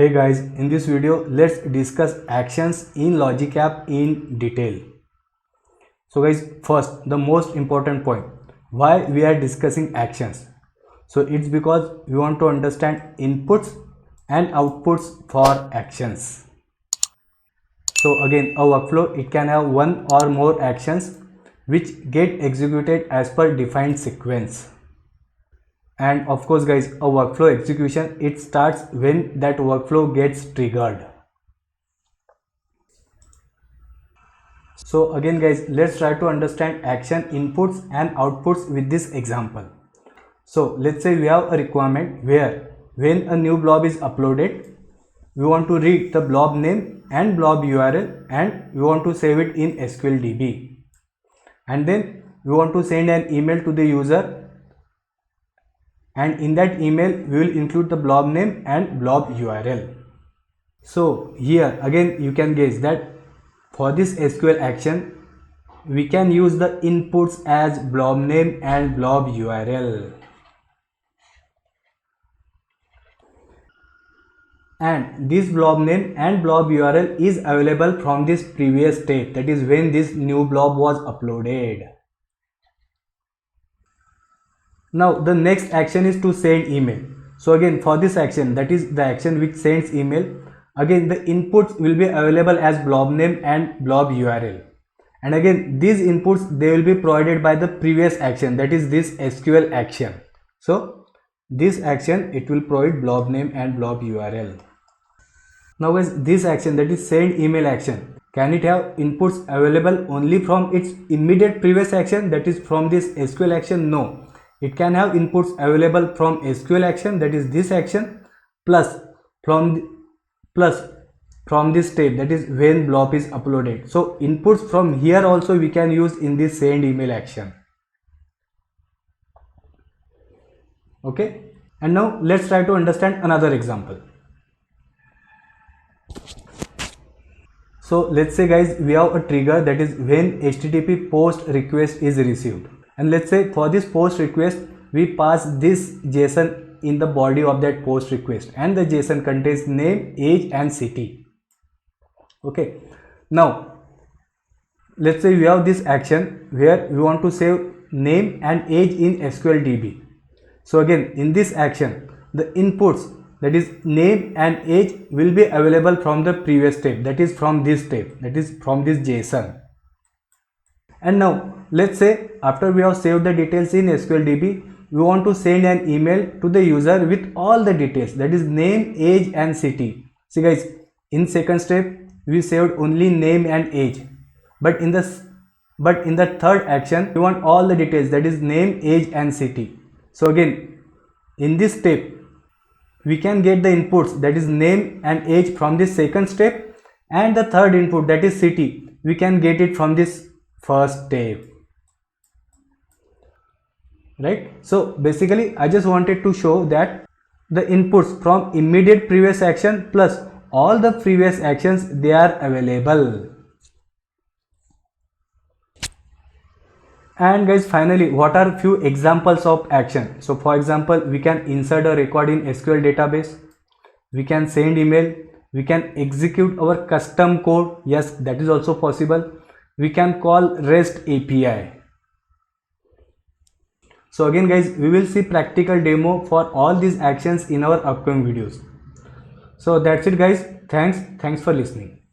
Hey guys, in this video let's discuss actions in Logic App in detail. So guys, first the most important point, why we are discussing actions. So it's because we want to understand inputs and outputs for actions. So again, a workflow, it can have one or more actions which get executed as per defined sequence. And of course guys, a workflow execution, it starts when that workflow gets triggered. So again guys, let's try to understand action inputs and outputs with this example. So let's say we have a requirement where when a new blob is uploaded, we want to read the blob name and blob URL and we want to save it in SQLDB. And then we want to send an email to the user, and in that email we will include the blob name and blob URL. So here again you can guess that for this SQL action we can use the inputs as blob name and blob URL. And this blob name and blob URL is available from this previous state, that is when this new blob was uploaded. Now the next action is to send email. So again for this action, that is the action which sends email, again the inputs will be available as blob name and blob URL. And again these inputs, they will be provided by the previous action, that is this SQL action. So this action, it will provide blob name and blob URL. Now guys, this action, that is send email action, can it have inputs available only from its immediate previous action, that is from this SQL action? No. It can have inputs available from SQL action, that is this action, plus from this step, that is when blob is uploaded. So inputs from here also we can use in this send email action. Okay, and now let's try to understand another example. So let's say guys, we have a trigger, that is when HTTP post request is received. And let's say for this post request, we pass this JSON in the body of that post request, and the JSON contains name, age and city. Okay, now let's say we have this action where we want to save name and age in SQLDB. So again in this action, the inputs, that is name and age, will be available from the previous step, that is from this step, that is from this JSON. And now let's say after we have saved the details in SQLDB, we want to send an email to the user with all the details, that is name, age and city. See guys, in second step we saved only name and age, but in the third action we want all the details, that is name, age and city. So again in this step we can get the inputs, that is name and age, from this second step, and the third input, that is city, we can get it from this first step, right? So basically I just wanted to show that the inputs from immediate previous action plus all the previous actions, they are available. And guys, finally, what are few examples of action? So for example, we can insert a record in SQL database, we can send email, we can execute our custom code, yes, that is also possible. We can call REST API. So again guys, we will see practical demo for all these actions in our upcoming videos. So that's it guys, thanks for listening.